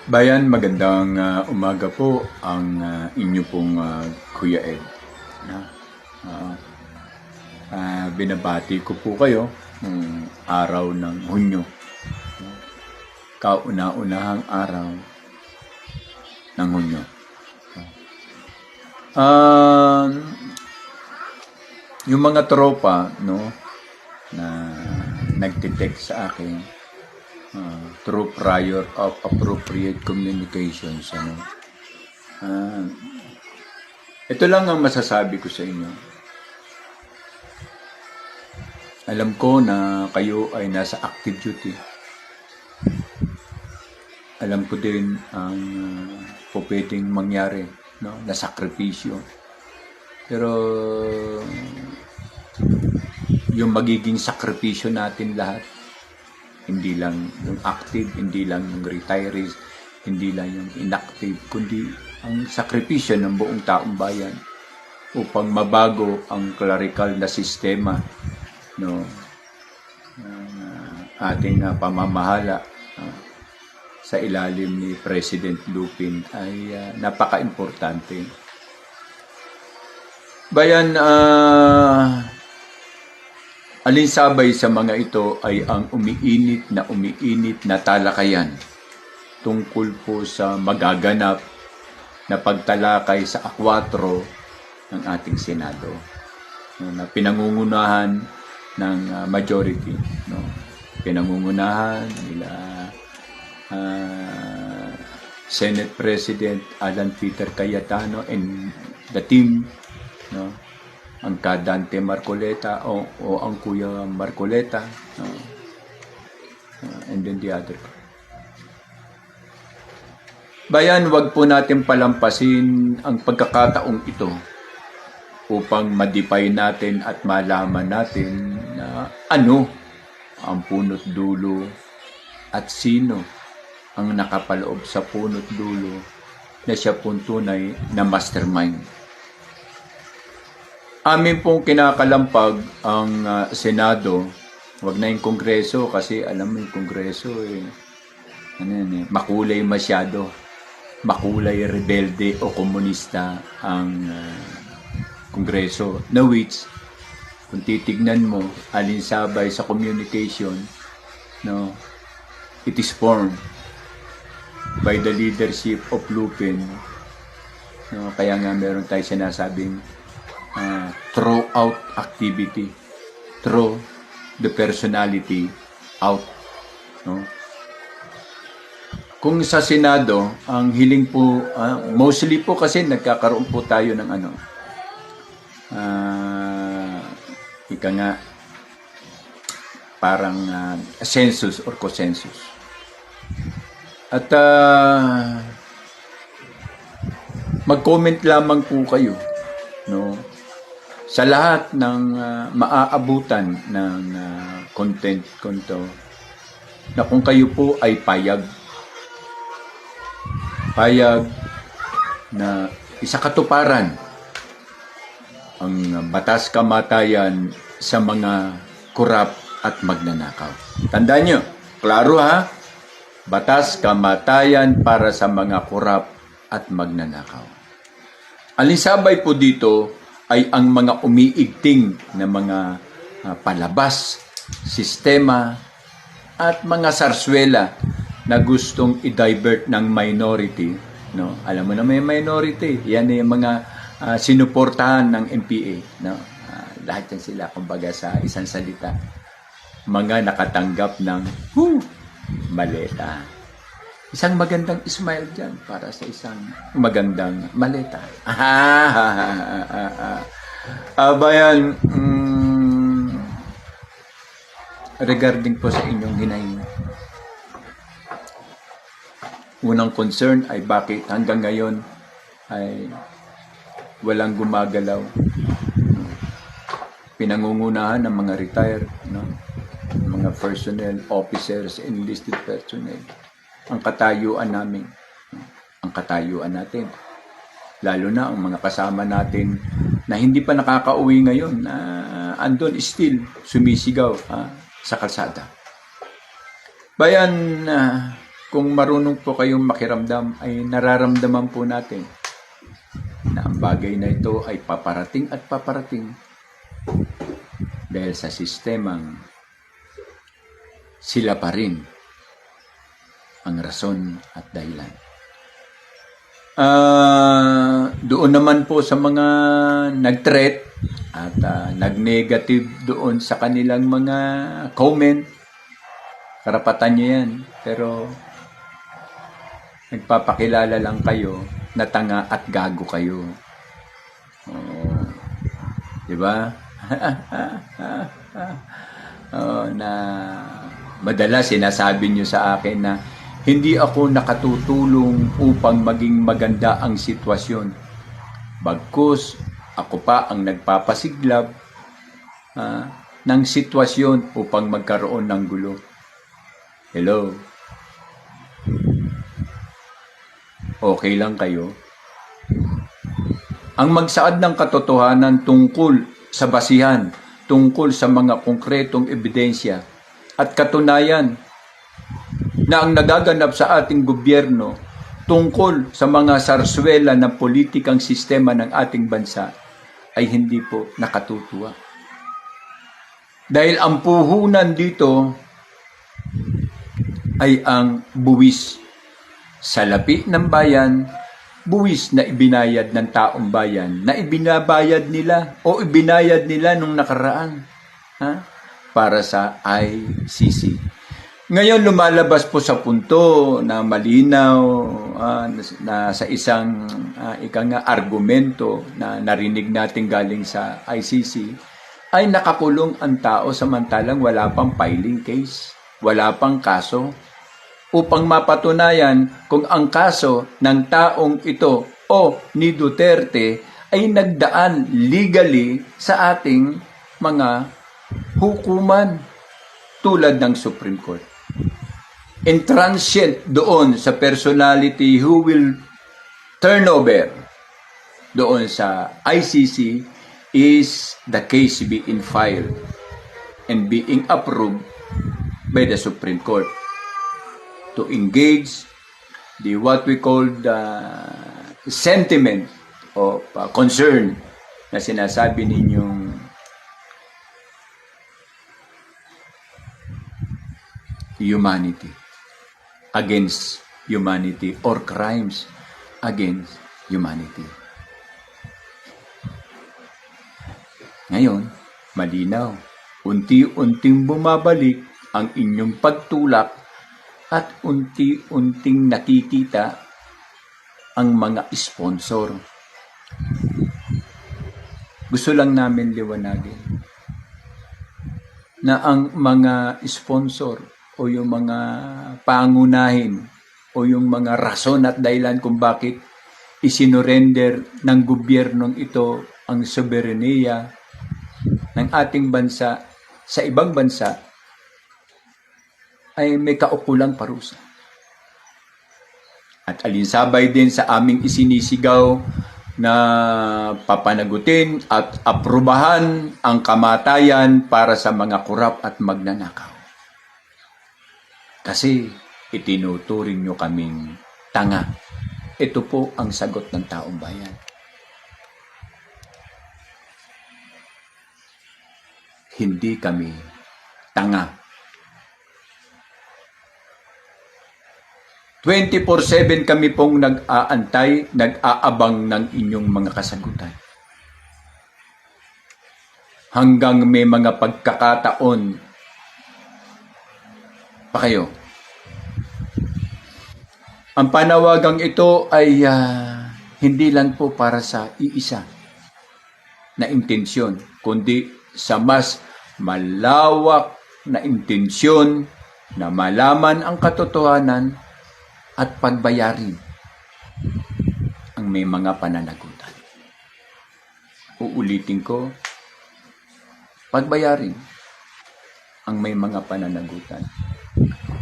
Bayan, magandang umaga po ang inyo pong Kuya Ed. Na, ah, binabati ko po kayo ng araw ng Hunyo. Kauna-unahang araw ng Hunyo. Yung mga tropa, no, na nagtitext sa akin, through prior of appropriate communications, ito lang ang masasabi ko sa inyo. Alam ko na kayo ay nasa active duty. Alam ko din ang pwedeng mangyari, no, na sakripisyo. Pero yung magiging sakripisyo natin lahat, hindi lang yung active, hindi lang yung retirees, hindi lang yung inactive, kundi ang sakripisyo ng buong taong bayan upang mabago ang clerical na sistema, no, ating pamamahala sa ilalim ni President Lupin ay napaka-importante. Bayan, alinsabay sa mga ito ay ang umiinit na talakayan tungkol po sa magaganap na pagtalakay sa A4 ng ating Senado, no, na pinangungunahan ng majority, no, pinangungunahan nila Senate President Alan Peter Cayetano and the team, no, ang Dante Marcoleta o ang Kuya Marcoleta, no, and then the other. Bayan, wag po natin palampasin ang pagkakataong ito upang ma-define natin at malaman natin na ano ang punot dulo at sino ang nakapaloob sa punot dulo na siya pong tunay na mastermind. Amin pong kinakalampag ang Senado, wag na yung Kongreso kasi alam mo yung Kongreso makulay masyado, makulay rebelde o komunista ang Kongreso, na which kung titignan mo alinsabay sa communication, no, it is formed by the leadership of Lupin, no, kaya nga meron tayo sinasabing throw out activity, throw the personality out, no. Kung sa Senado ang hiling po, mostly po kasi nagkakaroon po tayo ng ika nga parang census or consensus. At mag-comment lamang po kayo, no, sa lahat ng maaabutan ng content konto, na kung kayo po ay payag na isakatuparan ang batas kamatayan sa mga kurap at magnanakaw. Tandaan nyo, klaro ha, batas kamatayan para sa mga kurap at magnanakaw. Alinsabay po dito ay ang mga umiigting na mga palabas, sistema, at mga sarswela na gustong i-divert ng minority, no? Alam mo na may minority, yan yung mga sinuportahan ng MPA, no? Lahat yan sila, kumbaga sa isang salita, mga nakatanggap ng maleta. Isang magandang smile dyan para sa isang magandang maleta. Bayan, regarding po sa inyong hinaing, unang concern ay bakit hanggang ngayon ay walang gumagalaw. Pinangungunahan ng mga retired, no, mga personnel, officers, enlisted personnel, ang katayuan namin, ang katayuan natin. Lalo na ang mga kasama natin na hindi pa nakakauwi ngayon, na andun still sumisigaw sa kalsada. Bayan, kung marunong po kayong makiramdam, ay nararamdaman po natin na ang bagay na ito ay paparating at paparating dahil sa sistemang sila pa rin ang rason at dahilan. Doon naman po sa mga nag-threat at nag-negative doon sa kanilang mga comment, karapatan niyo yan. Pero nagpapakilala lang kayo na tanga at gago kayo. Di ba? Na madalas sinasabi niyo sa akin na hindi ako nakatutulong upang maging maganda ang sitwasyon. Bagkus, ako pa ang nagpapasiglab ng sitwasyon upang magkaroon ng gulo. Hello? Okay lang kayo? Ang magsaad ng katotohanan tungkol sa basihan, tungkol sa mga konkretong ebidensya at katunayan na ang nagaganap sa ating gobyerno tungkol sa mga sarswela ng politikang sistema ng ating bansa ay hindi po nakatutuwa. Dahil ang puhunan dito ay ang buwis sa lapi ng bayan, buwis na ibinayad ng taong bayan, na ibinabayad nila o ibinayad nila nung nakaraan para sa ICC. Ngayon lumalabas po sa punto na malinaw na sa isang argumento na narinig natin galing sa ICC ay nakakulong ang tao samantalang wala pang filing case, wala pang kaso upang mapatunayan kung ang kaso ng taong ito o ni Duterte ay nagdaan legally sa ating mga hukuman tulad ng Supreme Court. Intransient doon sa personality who will turn over doon sa ICC is the case being filed and being approved by the Supreme Court to engage the what we call the sentiment of concern na sinasabi ninyong humanity against humanity or crimes against humanity. Ngayon, malinaw, unti-unting bumabalik ang inyong pagtulak at unti-unting nakikita ang mga sponsor. Gusto lang namin liwanagin na ang mga sponsor o yung mga pangunahin o yung mga rason at dahilan kung bakit isinurrender ng gobyernong ito ang soberenya ng ating bansa sa ibang bansa ay may kaukulang parusa. At alinsabay din sa aming isinisigaw na papanagutin at aprubahan ang kamatayan para sa mga kurap at magnanakaw. Kasi itinuturing nyo kaming tanga. Ito po ang sagot ng taong bayan. Hindi kami tanga. 24/7 kami pong nag-aantay, nag-aabang ng inyong mga kasagutan. Hanggang may mga pagkakataon pa kayo. Ang panawagang ito ay hindi lang po para sa iisa na intensyon, kundi sa mas malawak na intensyon na malaman ang katotohanan at pagbayarin ang may mga pananagutan. Uulitin ko, pagbayarin ang may mga pananagutan.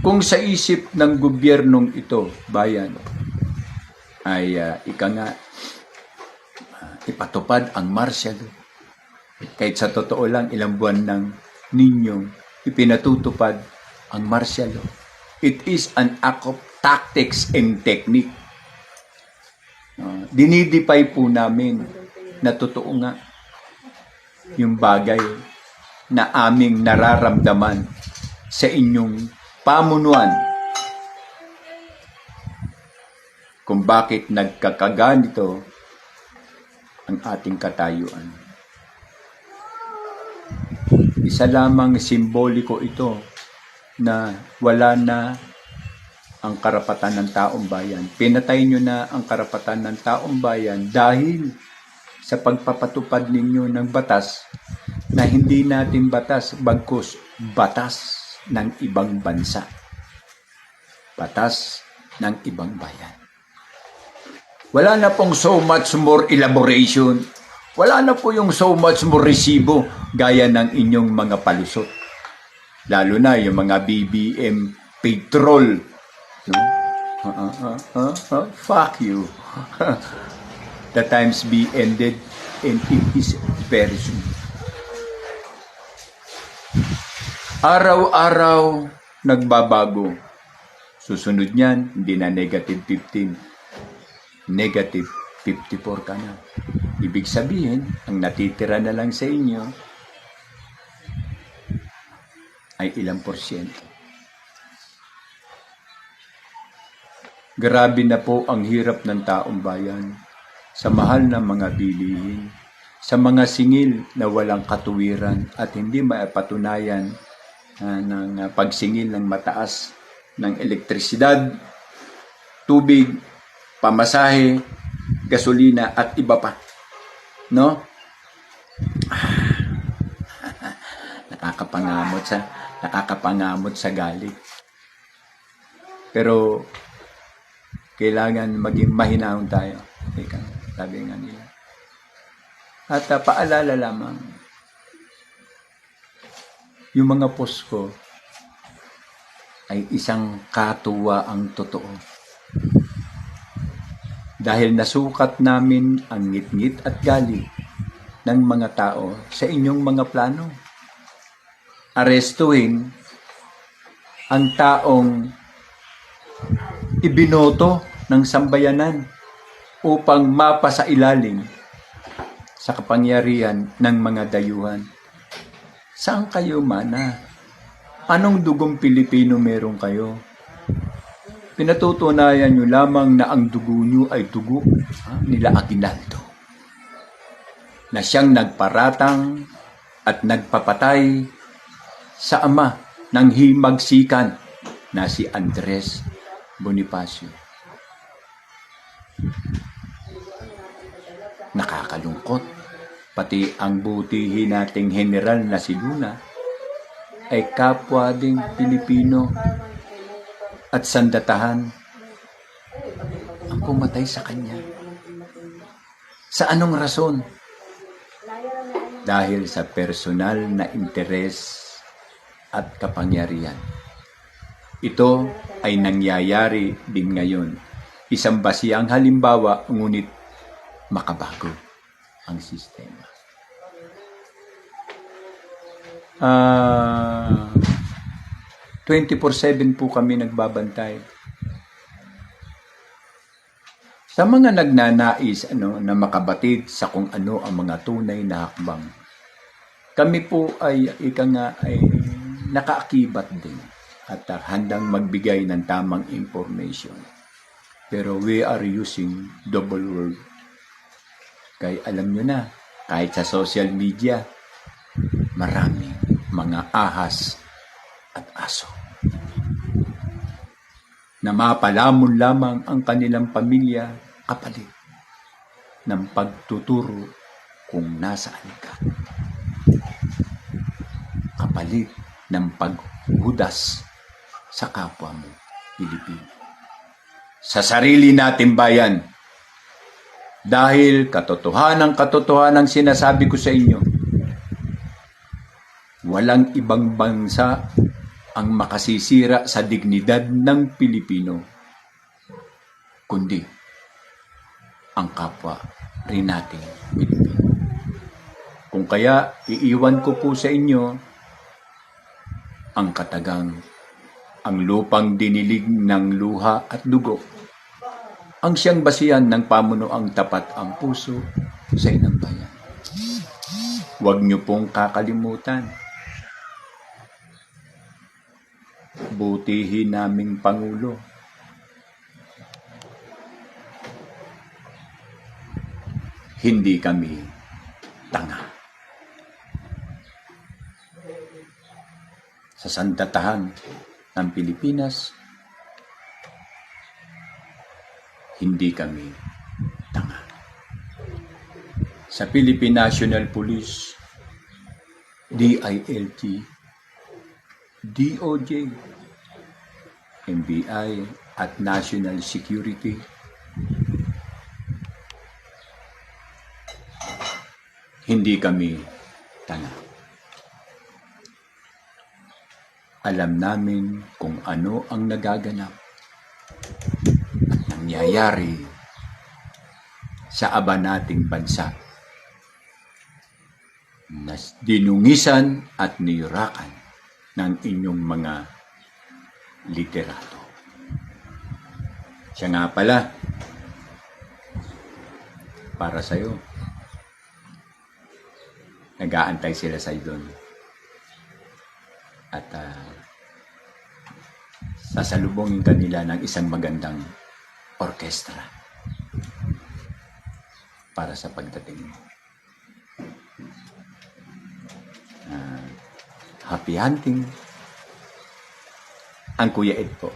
Kung sa isip ng gobyernong ito, bayan, ay ipatupad ang martial law. Kahit sa totoo lang, ilang buwan nang ninyong ipinatutupad ang martial law. It is an act of tactics and technique. Dinidipay po namin na totoo nga yung bagay na aming nararamdaman sa inyong pamunuan kung bakit nagkakaganito ang ating katayuan. Isa lamang simboliko ito na wala na ang karapatan ng taong bayan. Pinatay nyo na ang karapatan ng taong bayan dahil sa pagpapatupad ninyo ng batas na hindi natin batas, bagkus batas ng ibang bansa. Batas ng ibang bayan. Wala na pong so much more elaboration. Wala na po yung so much more resibo gaya ng inyong mga palusot. Lalo na yung mga BBM patrol. No? Fuck you. The times be ended and it is very soon. Araw-araw nagbabago. Susunod niyan, hindi na negative 15. Negative 54 ka na. Ibig sabihin, ang natitira na lang sa inyo ay ilang porsyento. Grabe na po ang hirap ng taong bayan sa mahal ng mga bilihin, sa mga singil na walang katuwiran at hindi maipatunayan ng pagsingil ng mataas ng elektrisidad, tubig, pamasahe, gasolina at iba pa. No? Nakakapangamot sa galit. Pero kailangan maging mahinahon tayo. Sabi nga nila. At paalala lamang, yung mga post ko ay isang katuwaang totoo. Dahil nasukat namin ang ngit-ngit at galit ng mga tao sa inyong mga plano. Arestuhin ang taong ibinoto ng sambayanan upang mapasa ilalim sa kapangyarihan ng mga dayuhan. Saan kayo mana? Anong dugong Pilipino meron kayo? Pinatutunayan nyo lamang na ang dugo nyo ay dugo nila Aguinaldo, na siyang nagparatang at nagpapatay sa ama ng himagsikan na si Andres Bonifacio. Nakakalungkot, pati ang butihin nating general na si Luna ay kapwa ding Pilipino at sandatahan ang pumatay sa kanya. Sa anong rason? Dahil sa personal na interes at kapangyarihan. Ito ay nangyayari din ngayon. Isang basihang halimbawa, ngunit makabago ang sistema. 24/7 po kami nagbabantay. Sa mga nagnanais na makabatid sa kung ano ang mga tunay na hakbang, kami po ay nakaakibat din at handang magbigay ng tamang information. Pero we are using double word. Kaya alam nyo na, kahit sa social media, maraming mga ahas at aso na mapalamon lamang ang kanilang pamilya kapalit ng pagtuturo kung nasaan ka, kapalit ng paghudas sa kapwa mo Pilipino, sa sarili nating bayan. Dahil katotohanan sinasabi ko sa inyo, walang ibang bansa ang makasisira sa dignidad ng Pilipino, kundi ang kapwa rin nating Pilipino. Kung kaya, iiwan ko po sa inyo ang katagang ang lupang dinilig ng luha at dugo, ang siyang basihan ng pamunuang tapat ang puso sa inang bayan. Huwag niyo pong kakalimutan. Butihin naming Pangulo. Hindi kami tanga. Sa sandatahan ng Pilipinas, hindi kami tanga. Sa Philippine National Police, DILG, DOJ, NBI at National Security, hindi kami tanga. Alam namin kung ano ang nagaganap at nangyayari sa aba nating bansa na dinungisan at niyurakan ng inyong mga literato. Siya nga pala, para sa'yo, nag-aantay sila sa'yo doon. At sasalubungin kanila ng isang magandang orkestra para sa pagdating mo. Happy hunting, ang Kuya Ed po.